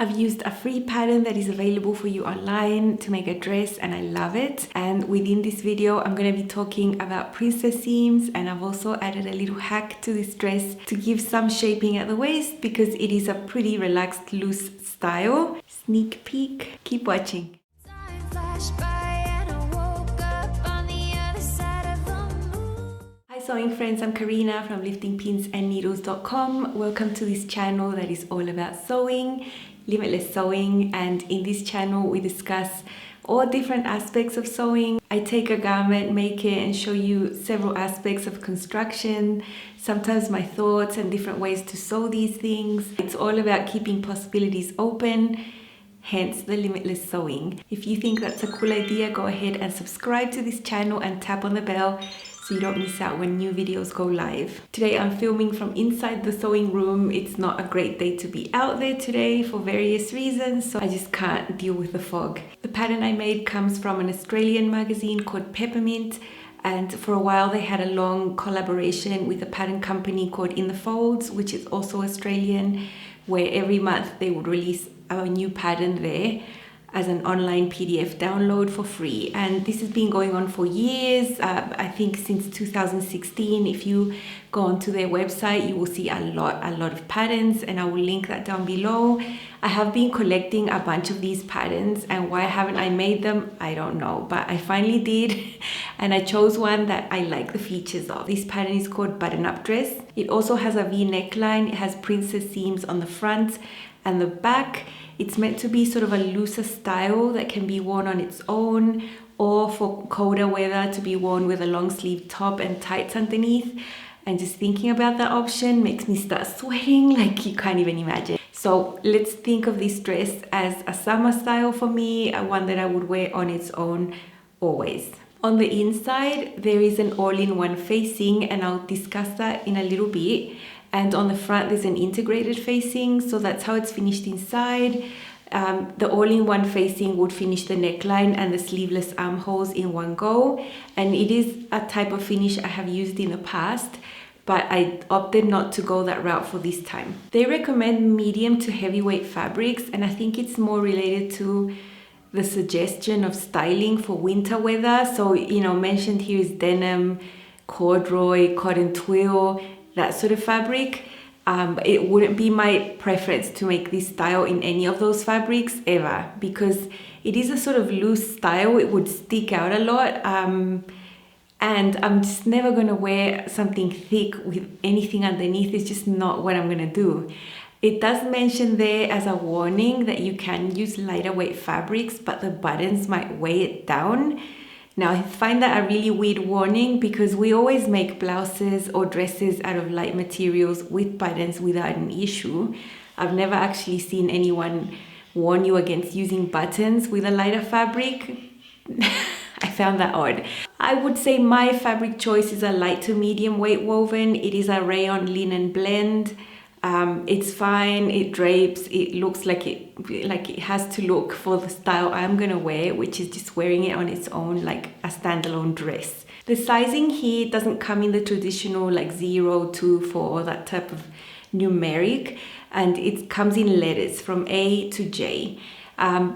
I've used a free pattern that is available for you online to make a dress, and I love it. And within this video, I'm going to be talking about princess seams, and I've also added a little hack to this dress to give some shaping at the waist because it is a pretty relaxed, loose style. Sneak peek. Keep watching. Hi sewing friends, I'm Karina from liftingpinsandneedles.com. Welcome to this channel that is all about sewing, limitless sewing, and in this channel we discuss all different aspects of sewing. I take a garment, make it, and show you several aspects of construction, sometimes my thoughts and different ways to sew these things. It's all about keeping possibilities open, hence the limitless sewing. If you think that's a cool idea, go ahead and subscribe to this channel and tap on the bell so you don't miss out when new videos go live. Today I'm filming from inside the sewing room. It's not a great day to be out there today for various reasons, so I just can't deal with the fog. The pattern I made comes from an Australian magazine called Peppermint, and for a while they had a long collaboration with a pattern company called In the Folds, which is also Australian, where every month they would release a new pattern there as an online PDF download for free. And this has been going on for years. I think since 2016. If you go onto their website, you will see a lot of patterns, and I will link that down below. I have been collecting a bunch of these patterns, and why haven't I made them? I don't know, but I finally did, and I chose one that I like the features of. This pattern is called Button-Up Dress. It also has a V neckline. It has princess seams on the front and the back. It's meant to be sort of a looser style that can be worn on its own, or for colder weather to be worn with a long sleeve top and tights underneath. And just thinking about that option makes me start sweating like you can't even imagine. So let's think of this dress as a summer style for me, one that I would wear on its own always. On the inside, there is an all-in-one facing, and I'll discuss that in a little bit. And on the front, there's an integrated facing, so that's how it's finished inside. The all-in-one facing would finish the neckline and the sleeveless armholes in one go. And it is a type of finish I have used in the past, but I opted not to go that route for this time. They recommend medium to heavyweight fabrics, and I think it's more related to the suggestion of styling for winter weather. So, mentioned here is denim, corduroy, cotton twill, that sort of fabric. It wouldn't be my preference to make this style in any of those fabrics ever, because it is a sort of loose style. It would stick out a lot, and I'm just never gonna wear something thick with anything underneath. It's just not what I'm gonna do. It does mention there as a warning that you can use lighter weight fabrics, but the buttons might weigh it down. Now, I find that a really weird warning because we always make blouses or dresses out of light materials with buttons without an issue. I've never actually seen anyone warn you against using buttons with a lighter fabric. I found that odd. I would say my fabric choice is a light to medium weight woven. It is a rayon linen blend. It's fine, it drapes, it looks like it has to look for the style I'm gonna wear, which is just wearing it on its own like a standalone dress. The sizing here doesn't come in the traditional like 0, 2, 4, that type of numeric, and it comes in letters from A to J.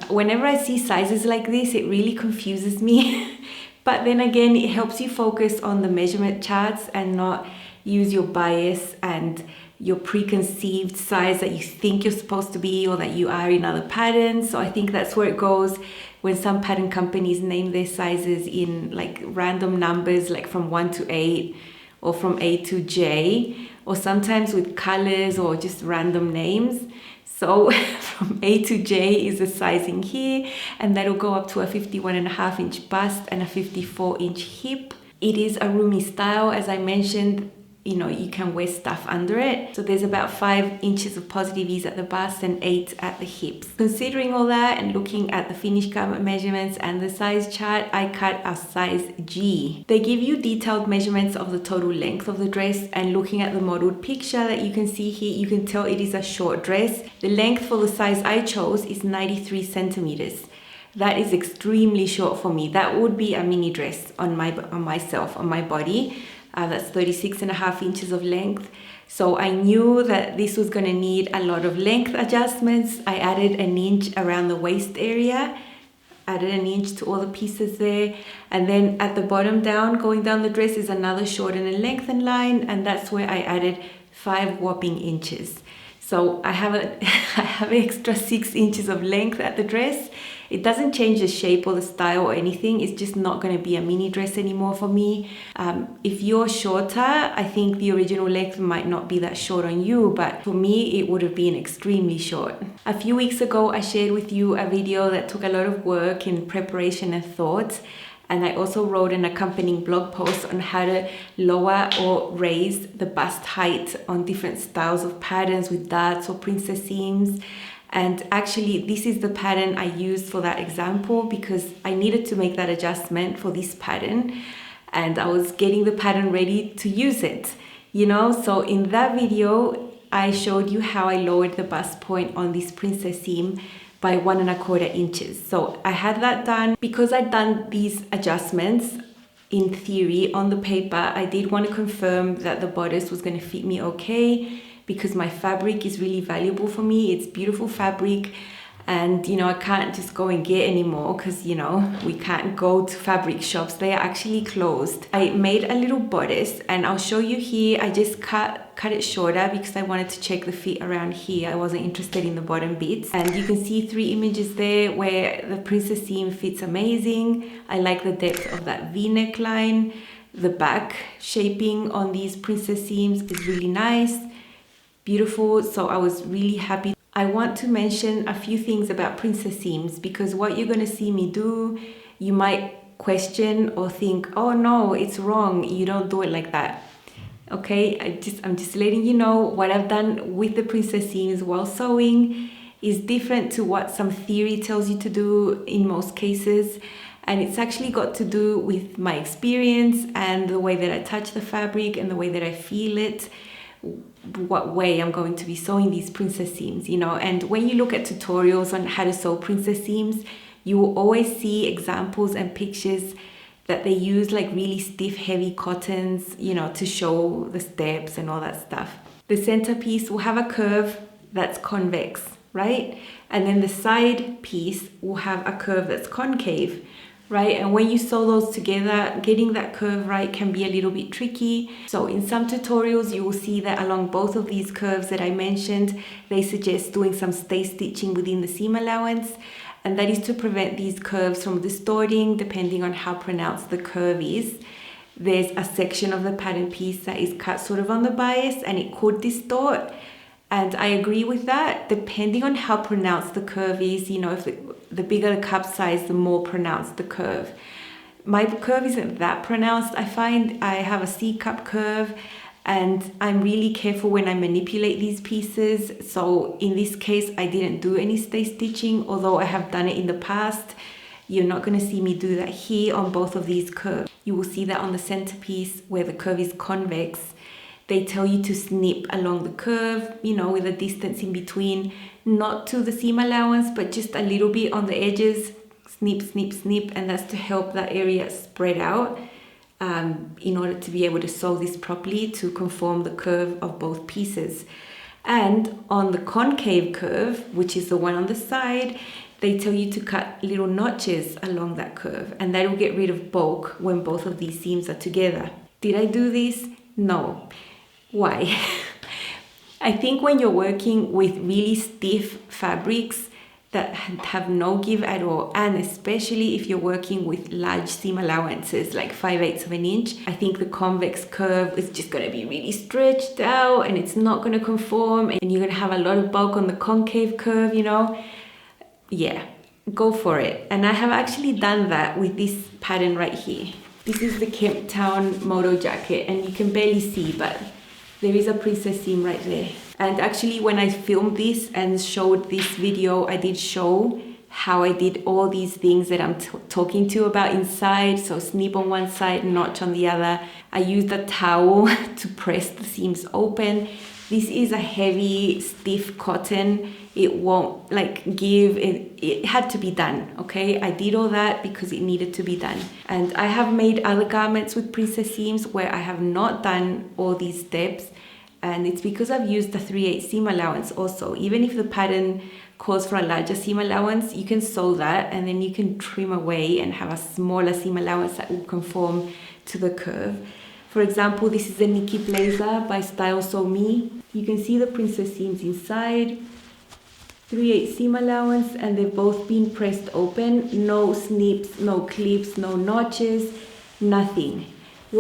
Whenever I see sizes like this, it really confuses me. But then again, it helps you focus on the measurement charts and not use your bias and your preconceived size that you think you're supposed to be or that you are in other patterns. So I think that's where it goes when some pattern companies name their sizes in like random numbers, like from 1 to 8 or from A to J, or sometimes with colors or just random names. So from A to J is the sizing here, and that'll go up to a 51.5 inch bust and a 54 inch hip. It is a roomy style, as I mentioned. You can wear stuff under it. So there's about 5 inches of positive ease at the bust and 8 at the hips. Considering all that and looking at the finished garment measurements and the size chart, I cut a size G. They give you detailed measurements of the total length of the dress, and looking at the modeled picture that you can see here, you can tell it is a short dress. The length for the size I chose is 93 centimeters. That is extremely short for me. That would be a mini dress on my body. That's 36.5 inches of length. So I knew that this was going to need a lot of length adjustments. I added an inch around the waist area, added an inch to all the pieces there, and then at the bottom down, going down the dress, is another shorten and lengthen line, and that's where I added 5 whopping inches. So I have an extra 6 inches of length at the dress. It doesn't change the shape or the style or anything. It's just not going to be a mini dress anymore for me. If you're shorter, I think the original length might not be that short on you, but for me, it would have been extremely short. A few weeks ago, I shared with you a video that took a lot of work in preparation and thought. And I also wrote an accompanying blog post on how to lower or raise the bust height on different styles of patterns with darts or princess seams. And actually, this is the pattern I used for that example because I needed to make that adjustment for this pattern. And I was getting the pattern ready to use it, you know? So in that video, I showed you how I lowered the bust point on this princess seam by 1¼ inches. So I had that done. Because I'd done these adjustments in theory on the paper, I did want to confirm that the bodice was going to fit me okay, because my fabric is really valuable for me. It's beautiful fabric, and you know, I can't just go and get any more because, you know, we can't go to fabric shops. They are actually closed. I made a little bodice and I'll show you here. I just cut it shorter because I wanted to check the fit around here. I wasn't interested in the bottom bits. And you can see 3 images there where the princess seam fits amazing. I like the depth of that V neckline. The back shaping on these princess seams is really nice. Beautiful. So I was really happy. I want to mention a few things about princess seams because what you're going to see me do, you might question or think, oh no, it's wrong, you don't do it like that. Okay, I'm just letting you know what I've done with the princess seams while sewing is different to what some theory tells you to do in most cases. And it's actually got to do with my experience and the way that I touch the fabric and the way that I feel it, what way I'm going to be sewing these princess seams, you know. And when you look at tutorials on how to sew princess seams, you will always see examples and pictures that they use like really stiff, heavy cottons, you know, to show the steps and all that stuff. The centerpiece will have a curve that's convex, right? And then the side piece will have a curve that's concave, right? And when you sew those together, getting that curve right can be a little bit tricky. So in some tutorials, you will see that along both of these curves that I mentioned, they suggest doing some stay stitching within the seam allowance. And that is to prevent these curves from distorting depending on how pronounced the curve is. There's a section of the pattern piece that is cut sort of on the bias and it could distort. And I agree with that, depending on how pronounced the curve is. You know, if the bigger the cup size, the more pronounced the curve. My curve isn't that pronounced. I find I have a C cup curve and I'm really careful when I manipulate these pieces. So in this case, I didn't do any stay stitching, although I have done it in the past. You're not going to see me do that here on both of these curves. You will see that on the centerpiece where the curve is convex. They tell you to snip along the curve, you know, with a distance in between, not to the seam allowance, but just a little bit on the edges. Snip, snip, snip, and that's to help that area spread out in order to be able to sew this properly to conform the curve of both pieces. And on the concave curve, which is the one on the side, they tell you to cut little notches along that curve, and that will get rid of bulk when both of these seams are together. Did I do this? No. Why? I think when you're working with really stiff fabrics that have no give at all, and especially if you're working with large seam allowances like 5/8 of an inch, I think the convex curve is just going to be really stretched out and it's not going to conform, and you're going to have a lot of bulk on the concave curve, you know. Yeah, go for it. And I have actually done that with this pattern right here. This is the Cape Town moto jacket, and you can barely see, but there is a princess seam right there. And actually when I filmed this and showed this video, I did show how I did all these things that I'm talking to you about inside. So snip on one side, notch on the other. I used a towel to press the seams open. This is a heavy, stiff cotton. It won't like give it. It had to be done, okay? I did all that because it needed to be done. And I have made other garments with princess seams where I have not done all these steps, and it's because I've used the 3/8 seam allowance also. Even if the pattern calls for a larger seam allowance, you can sew that and then you can trim away and have a smaller seam allowance that will conform to the curve. For example, this is a Nikki blazer by Style Sew Me. You can see the princess seams inside, 3/8 seam allowance, and they've both been pressed open. No snips, no clips, no notches, nothing.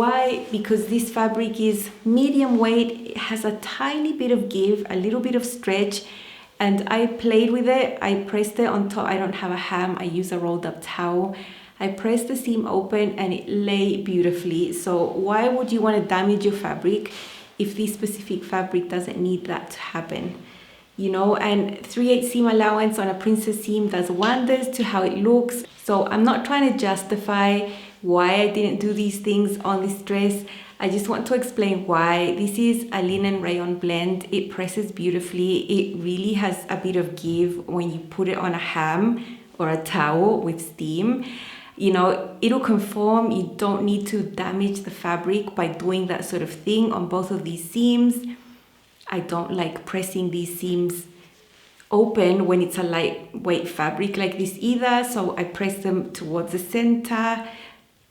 Why? Because this fabric is medium weight. It has a tiny bit of give, a little bit of stretch, and I played with it. I pressed it on top. I don't have a ham. I use a rolled up towel. I pressed the seam open and it lay beautifully. So why would you want to damage your fabric if this specific fabric doesn't need that to happen? You know, and 3/8 seam allowance on a princess seam does wonders to how it looks. So I'm not trying to justify why I didn't do these things on this dress. I just want to explain why. This is a linen rayon blend. It presses beautifully. It really has a bit of give when you put it on a ham or a towel with steam. You know, it'll conform. You don't need to damage the fabric by doing that sort of thing on both of these seams. I don't like pressing these seams open when it's a lightweight fabric like this either, so I press them towards the center.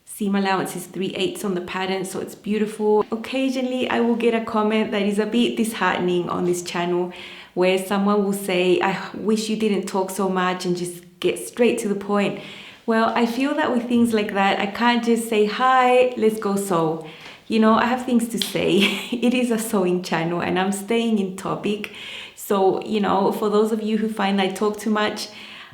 Seam allowance is 3/8 on the pattern, so it's beautiful. Occasionally I will get a comment that is a bit disheartening on this channel where someone will say, I wish you didn't talk so much and just get straight to the point. Well, I feel that with things like that, I can't just say, hi, let's go sew. You know, I have things to say. It is a sewing channel and I'm staying in topic. So, you know, for those of you who find I talk too much,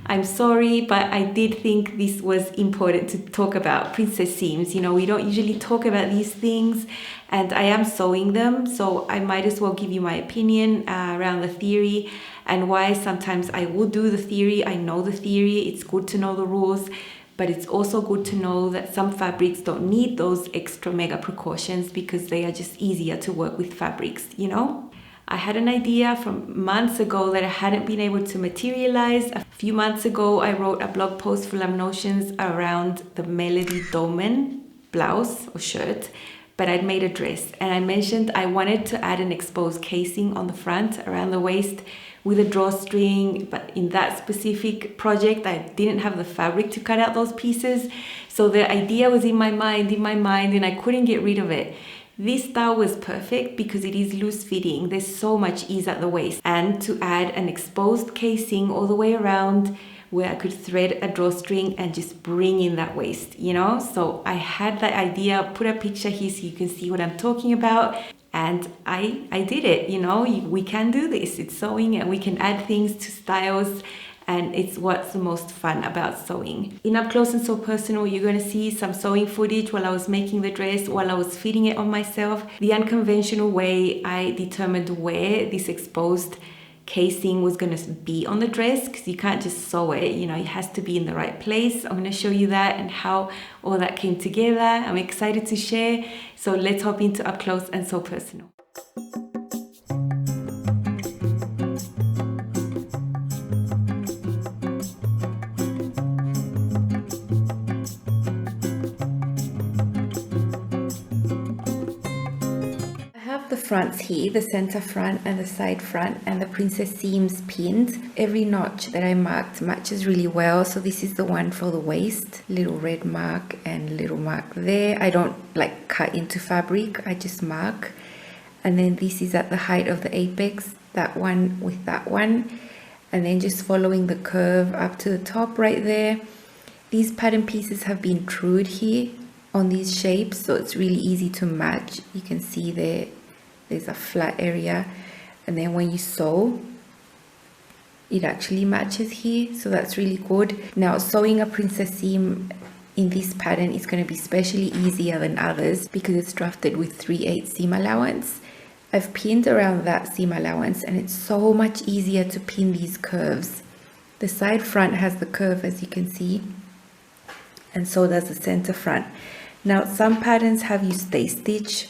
I'm sorry, but I did think this was important to talk about princess seams. You know, we don't usually talk about these things and I am sewing them. So I might as well give you my opinion around the theory and why sometimes I will do the theory. I know the theory. It's good to know the rules. But it's also good to know that some fabrics don't need those extra mega precautions because they are just easier to work with fabrics, you know? I had an idea from months ago that I hadn't been able to materialize. A few months ago, I wrote a blog post full of notions around the Melody Dolman blouse or shirt, but I'd made a dress. And I mentioned I wanted to add an exposed casing on the front around the waist with a drawstring, but in that specific project, I didn't have the fabric to cut out those pieces. So the idea was in my mind, and I couldn't get rid of it. This style was perfect because it is loose fitting. There's so much ease at the waist. And to add an exposed casing all the way around where I could thread a drawstring and just bring in that waist, you know? So I had that idea. I'll put a picture here so you can see what I'm talking about. And I did it, you know, we can do this. It's sewing and we can add things to styles and it's what's the most fun about sewing. In Up Close and So Personal, you're going to see some sewing footage while I was making the dress, while I was fitting it on myself. The unconventional way I determined where this exposed casing was going to be on the dress, because you can't just sew it, you know, it has to be in the right place. I'm going to show you that and how all that came together. I'm excited to share, so let's hop into Up Close and So Personal. The fronts here, the center front and the side front, and the princess seams pinned. Every notch that I marked matches really well. So this is the one for the waist, little red mark and little mark there. I don't like cut into fabric, I just mark. And then this is at the height of the apex, that one with that one, and then just following the curve up to the top right there. These pattern pieces have been trued here on these shapes, so it's really easy to match. You can see there's a flat area, and then when you sew it actually matches here, so that's really good. Now sewing a princess seam in this pattern is going to be especially easier than others because it's drafted with 3/8 seam allowance. I've pinned around that seam allowance and it's so much easier to pin these curves. The side front has the curve, as you can see, and so does the center front. Now some patterns have you stay stitch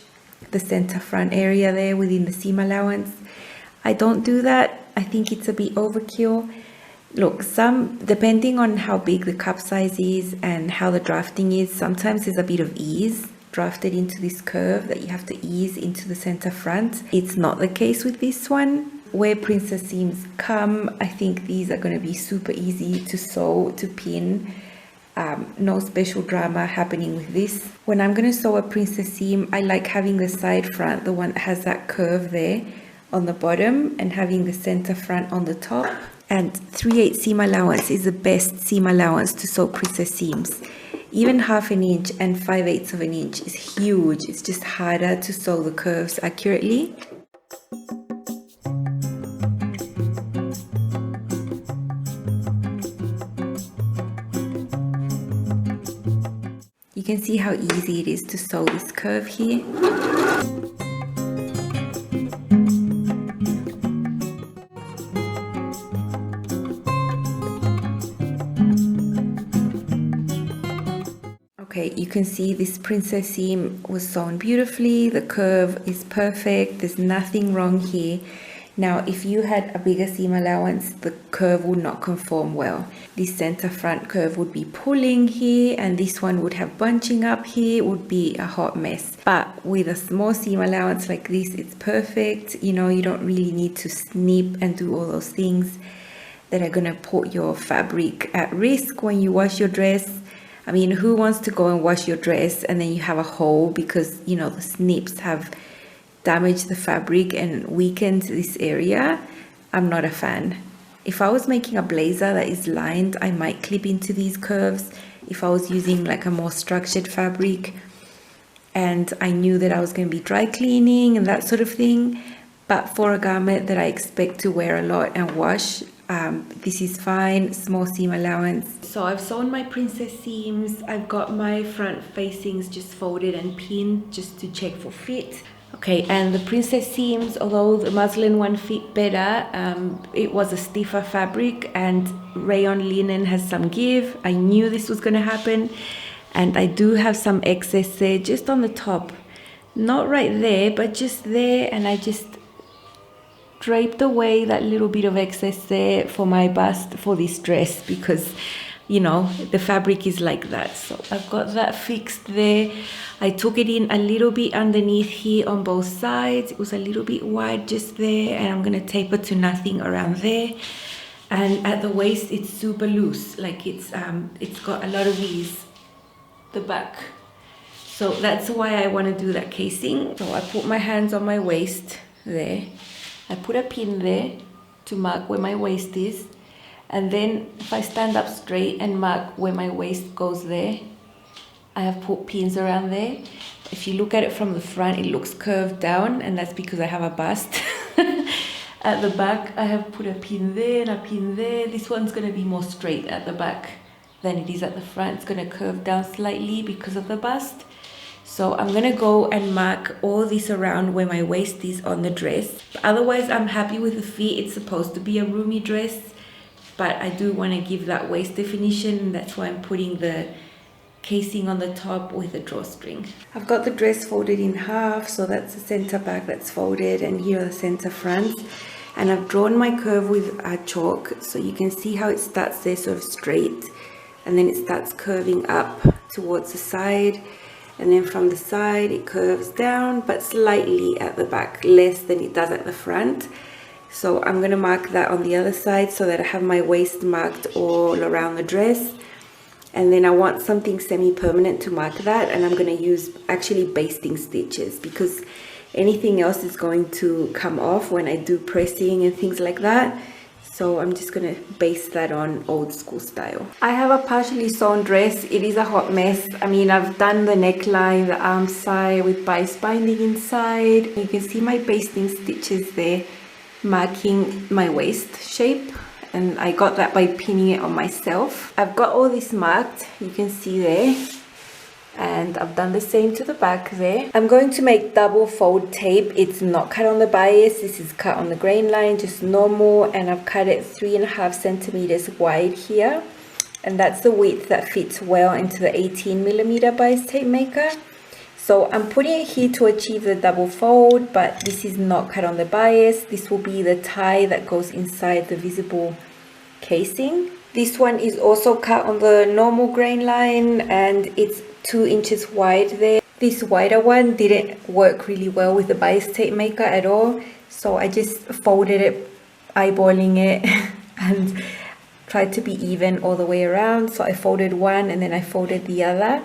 the center front area there within the seam allowance. I don't do that. I think it's a bit overkill. Look, depending on how big the cup size is and how the drafting is, sometimes there's a bit of ease drafted into this curve that you have to ease into the center front. It's not the case with this one. Where princess seams come, I think these are going to be super easy to sew, to pin. No special drama happening with this. When I'm going to sew a princess seam, I like having the side front, the one that has that curve there on the bottom, and having the center front on the top. And 3/8 seam allowance is the best seam allowance to sew princess seams. Even 1/2 inch and 5/8 of an inch is huge. It's just harder to sew the curves accurately. You can see how easy it is to sew this curve here. Okay, you can see this princess seam was sewn beautifully. The curve is perfect. There's nothing wrong here. Now, if you had a bigger seam allowance, the curve would not conform well. This center front curve would be pulling here, and this one would have bunching up here. It would be a hot mess. But with a small seam allowance like this, it's perfect. You know, you don't really need to snip and do all those things that are gonna put your fabric at risk when you wash your dress. I mean, who wants to go and wash your dress and then you have a hole because, you know, the snips have damaged the fabric and weakened this area? I'm not a fan. If I was making a blazer that is lined, I might clip into these curves. If I was using like a more structured fabric and I knew that I was going to be dry cleaning and that sort of thing. But for a garment that I expect to wear a lot and wash, this is fine. Small seam allowance. So I've sewn my princess seams. I've got my front facings just folded and pinned just to check for fit. Okay, and the princess seams, although the muslin one fit better, it was a stiffer fabric and rayon linen has some give. I knew this was going to happen, and I do have some excess there just on the top. Not right there, but just there, and I just draped away that little bit of excess there for my bust for this dress because, you know, the fabric is like that. So I've got that fixed there. I took it in a little bit underneath here on both sides. It was a little bit wide just there, and I'm going to taper to nothing around there. And at the waist, it's super loose. Like it's got a lot of ease, the back. So that's why I want to do that casing. So I put my hands on my waist there. I put a pin there to mark where my waist is. And then if I stand up straight and mark where my waist goes there, I have put pins around there. If you look at it from the front, it looks curved down, and that's because I have a bust. At the back, I have put a pin there and a pin there. This one's going to be more straight at the back than it is at the front. It's going to curve down slightly because of the bust. So I'm going to go and mark all this around where my waist is on the dress. But otherwise, I'm happy with the fit. It's supposed to be a roomy dress, but I do want to give that waist definition. That's why I'm putting the casing on the top with a drawstring. I've got the dress folded in half, so that's the center back that's folded, and here are the center fronts. And I've drawn my curve with a chalk, so you can see how it starts there sort of straight, and then it starts curving up towards the side. And then from the side, it curves down, but slightly at the back, less than it does at the front. So I'm going to mark that on the other side so that I have my waist marked all around the dress. And then I want something semi-permanent to mark that. And I'm going to use actually basting stitches because anything else is going to come off when I do pressing and things like that. So I'm just going to base that on old school style. I have a partially sewn dress. It is a hot mess. I mean, I've done the neckline, the arm side with bias binding inside. You can see my basting stitches there marking my waist shape. And I got that by pinning it on myself. I've got all this marked, you can see there. And I've done the same to the back there. I'm going to make double fold tape. It's not cut on the bias, this is cut on the grain line, just normal. And I've cut it 3.5 centimeters wide here. And that's the width that fits well into the 18mm bias tape maker. So I'm putting it here to achieve the double fold, but this is not cut on the bias. This will be the tie that goes inside the visible casing. This one is also cut on the normal grain line, and it's 2 inches wide there. This wider one didn't work really well with the bias tape maker at all, so I just folded it, eyeballing it and tried to be even all the way around. So I folded one and then I folded the other,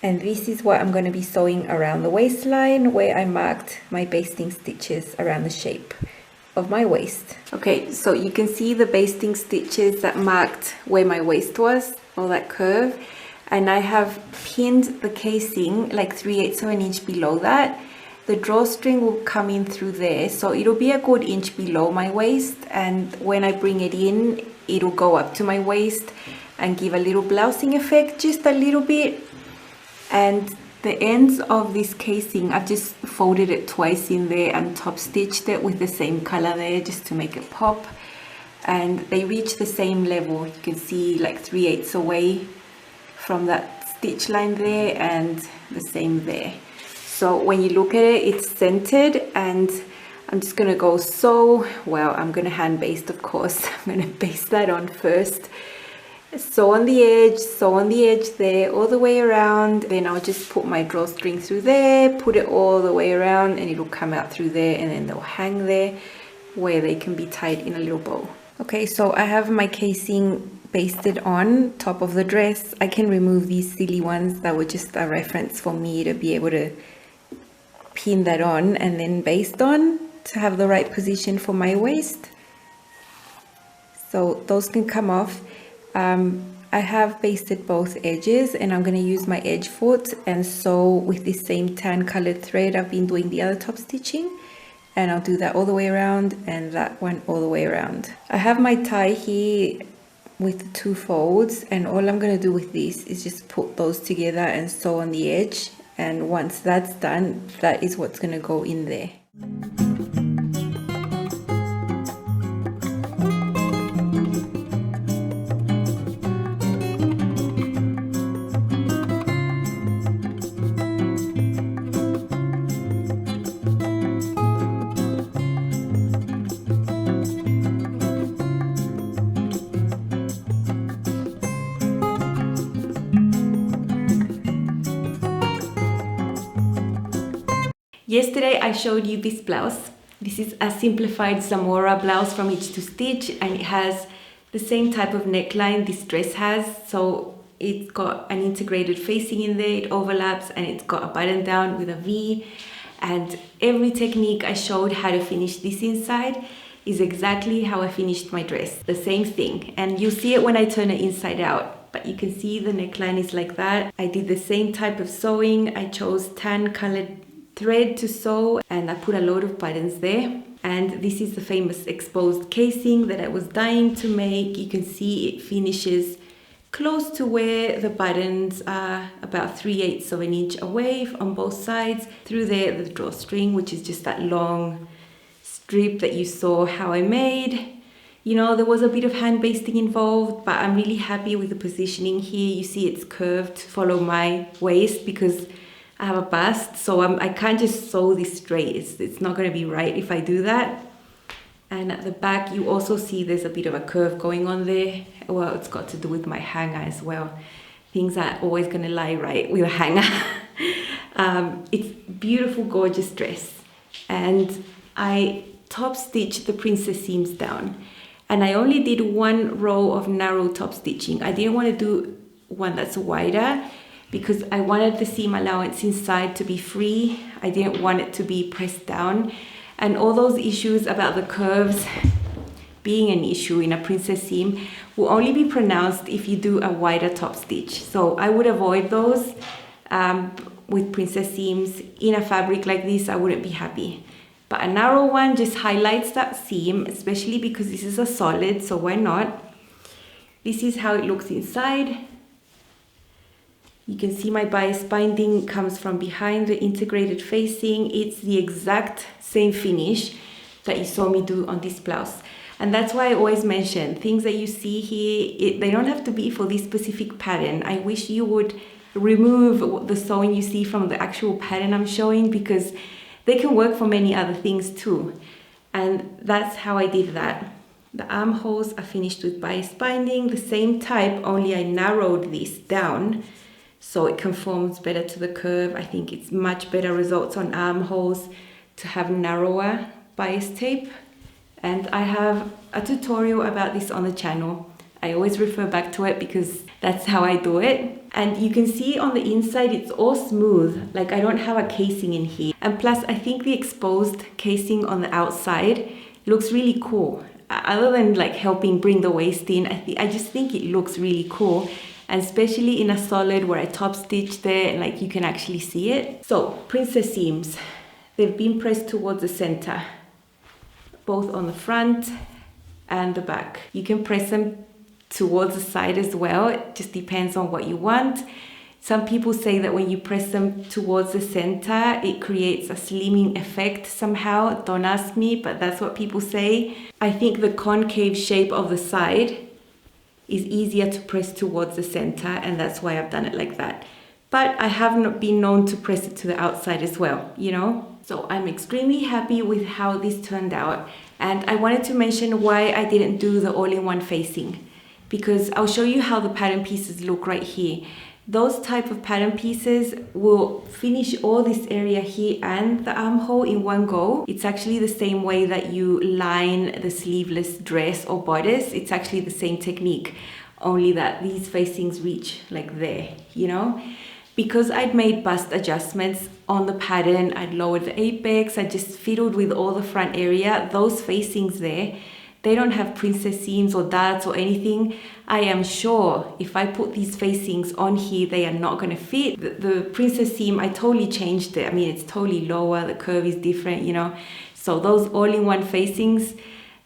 and this is what I'm going to be sewing around the waistline, where I marked my basting stitches around the shape of my waist. Okay, so you can see the basting stitches that marked where my waist was, all that curve, and I have pinned the casing like 3/8 of an inch below that. The drawstring will come in through there, so it'll be a good inch below my waist, and when I bring it in, it'll go up to my waist and give a little blousing effect, just a little bit. And the ends of this casing, I've just folded it twice in there and top stitched it with the same color there just to make it pop, and they reach the same level. You can see like 3/8 away from that stitch line there, and the same there. So when you look at it, it's centered, and I'm just gonna go sew. Well, I'm gonna hand baste, of course. I'm gonna baste that on first. Sew on the edge there, all the way around. Then I'll just put my drawstring through there, put it all the way around, and it'll come out through there, and then they'll hang there where they can be tied in a little bow. Okay, so I have my casing basted on top of the dress. I can remove these silly ones that were just a reference for me to be able to pin that on and then baste on to have the right position for my waist. So those can come off. I have basted both edges, and I'm going to use my edge foot and sew with this same tan colored thread I've been doing the other top stitching, and I'll do that all the way around and that one all the way around. I have my tie here with the 2 folds, and all I'm going to do with this is just put those together and sew on the edge, and once that's done, that is what's going to go in there. Yesterday I showed you this blouse. This is a simplified Zamora blouse from Itch to Stitch, and it has the same type of neckline this dress has. So it's got an integrated facing in there, it overlaps, and it's got a button down with a V. And every technique I showed how to finish this inside is exactly how I finished my dress. The same thing. And you'll see it when I turn it inside out. But you can see the neckline is like that. I did the same type of sewing. I chose tan colored thread to sew, and I put a load of buttons there. And this is the famous exposed casing that I was dying to make. You can see it finishes close to where the buttons are, about 3/8 of an inch away on both sides. Through there, the drawstring, which is just that long strip that you saw how I made. You know, there was a bit of hand basting involved, but I'm really happy with the positioning here. You see it's curved to follow my waist because I have a bust, so I can't just sew this straight. It's not going to be right if I do that. And at the back, you also see there's a bit of a curve going on there. Well, it's got to do with my hanger as well. Things are always going to lie right with a hanger. It's beautiful, gorgeous dress. And I top stitched the princess seams down. And I only did 1 row of narrow top stitching. I didn't want to do one that's wider, because I wanted the seam allowance inside to be free. I didn't want it to be pressed down. And all those issues about the curves being an issue in a princess seam will only be pronounced if you do a wider top stitch. So I would avoid those with princess seams. In a fabric like this, I wouldn't be happy. But a narrow one just highlights that seam, especially because this is a solid, so why not? This is how it looks inside. You can see my bias binding comes from behind the integrated facing. It's the exact same finish that you saw me do on this blouse. And that's why I always mention things that you see here, they don't have to be for this specific pattern. I wish you would remove the sewing you see from the actual pattern I'm showing, because they can work for many other things too. And that's how I did that. The armholes are finished with bias binding, the same type, only I narrowed this down so it conforms better to the curve. I think it's much better results on armholes to have narrower bias tape. And I have a tutorial about this on the channel. I always refer back to it because that's how I do it. And you can see on the inside it's all smooth, like I don't have a casing in here. And plus I think the exposed casing on the outside looks really cool. Other than like helping bring the waist in, I just think it looks really cool. And especially in a solid where I top stitch there and like you can actually see it. So princess seams, they've been pressed towards the center, both on the front and the back. You can press them towards the side as well. It just depends on what you want. Some people say that when you press them towards the center, it creates a slimming effect somehow. Don't ask me, but that's what people say. I think the concave shape of the side is easier to press towards the center, and that's why I've done it like that. But I have not been known to press it to the outside as well, you know? So I'm extremely happy with how this turned out. And I wanted to mention why I didn't do the all-in-one facing, because I'll show you how the pattern pieces look right here. Those type of pattern pieces will finish all this area here and the armhole in one go. It's actually the same way that you line the sleeveless dress or bodice. It's actually the same technique, only that these facings reach like there, you know? Because I'd made bust adjustments on the pattern, I'd lowered the apex, I just fiddled with all the front area. Those facings there, they don't have princess seams or darts or anything. I am sure if I put these facings on here, they are not going to fit. The princess seam, I totally changed it. I mean, it's totally lower, the curve is different, you know. So those all-in-one facings,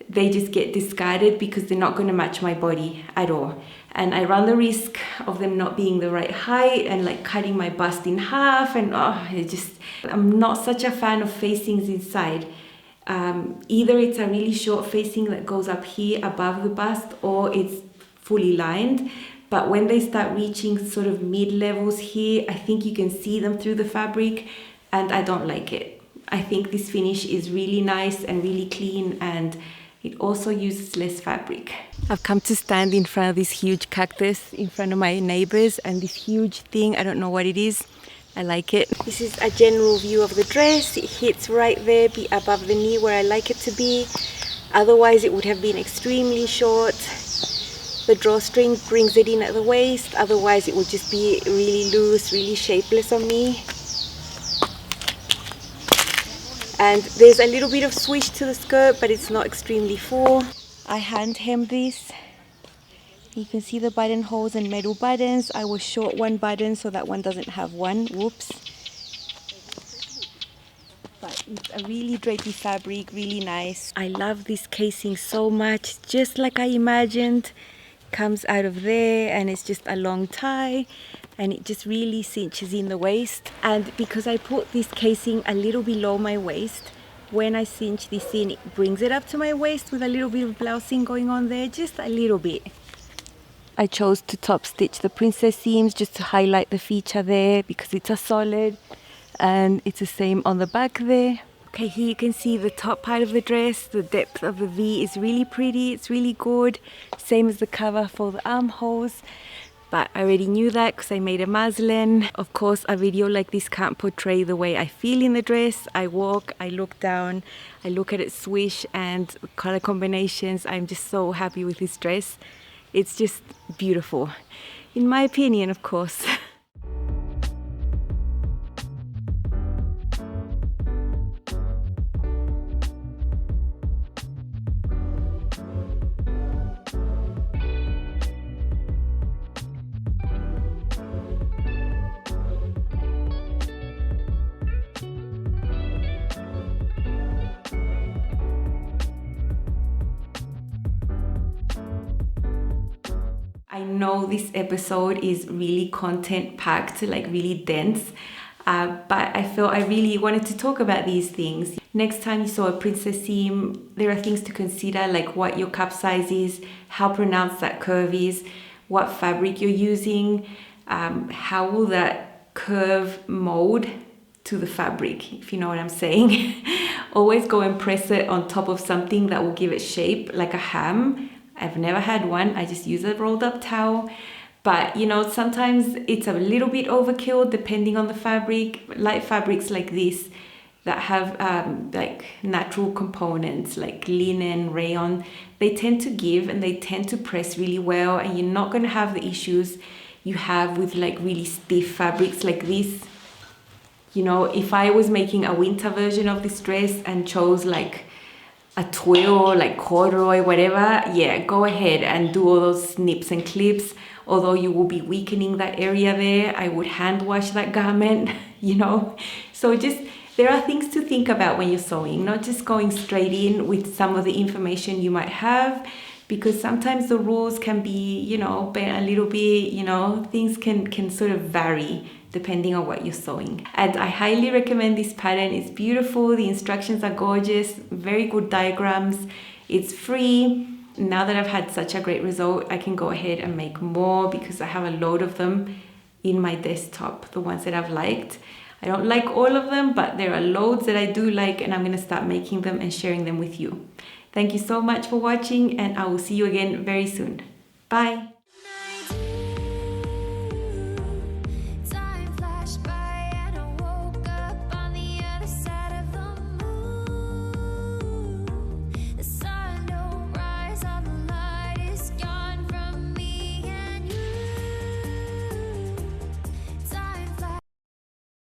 they just get discarded because they're not going to match my body at all. And I run the risk of them not being the right height and like cutting my bust in half. And I'm not such a fan of facings inside. Either it's a really short facing that goes up here above the bust, or it's fully lined. But when they start reaching sort of mid-levels here, I think you can see them through the fabric, and I don't like it. I think this finish is really nice and really clean, and it also uses less fabric. I've come to stand in front of this huge cactus in front of my neighbors, and this huge thing, I don't know what it is. I like it. This is a general view of the dress. It hits right there, be above the knee where I like it to be. Otherwise it would have been extremely short. The drawstring brings it in at the waist. Otherwise it would just be really loose, really shapeless on me. And there's a little bit of swish to the skirt, but it's not extremely full. I hand hemmed this. You can see the buttonholes and metal buttons. I will short one button so that one doesn't have one. Whoops. But it's a really drapey fabric, really nice. I love this casing so much, just like I imagined. Comes out of there and it's just a long tie, and it just really cinches in the waist. And because I put this casing a little below my waist, when I cinch this in, it brings it up to my waist with a little bit of blousing going on there, just a little bit. I chose to top stitch the princess seams just to highlight the feature there because it's a solid, and it's the same on the back there. Okay, here you can see the top part of the dress. The depth of the V is really pretty, it's really good. Same as the cover for the armholes. But I already knew that because I made a muslin. Of course, a video like this can't portray the way I feel in the dress. I walk, I look down, I look at it swish, and color combinations. I'm just so happy with this dress. It's just beautiful, in my opinion, of course. I know this episode is really content packed, like really dense, but I felt I really wanted to talk about these things. Next time you sew a princess seam, there are things to consider, like what your cup size is, how pronounced that curve is, what fabric you're using, how will that curve mold to the fabric, if you know what I'm saying. Always go and press it on top of something that will give it shape, like a ham. I've never had one. I just use a rolled up towel. But you know, sometimes it's a little bit overkill depending on the fabric. Light fabrics like this that have like natural components like linen, rayon, they tend to give and they tend to press really well, and you're not going to have the issues you have with like really stiff fabrics like this. You know, if I was making a winter version of this dress and chose like a twill, like corduroy, whatever, yeah, go ahead and do all those snips and clips. Although you will be weakening that area there, I would hand wash that garment, you know. So just, there are things to think about when you're sewing, not just going straight in with some of the information you might have, because sometimes the rules can be, you know, bent a little bit, you know, things can sort of vary depending on what you're sewing. And I highly recommend this pattern. It's beautiful, the instructions are gorgeous, very good diagrams, it's free. Now that I've had such a great result, I can go ahead and make more because I have a load of them in my desktop, the ones that I've liked. I don't like all of them, but there are loads that I do like, and I'm going to start making them and sharing them with you. Thank you so much for watching, and I will see you again very soon. Bye!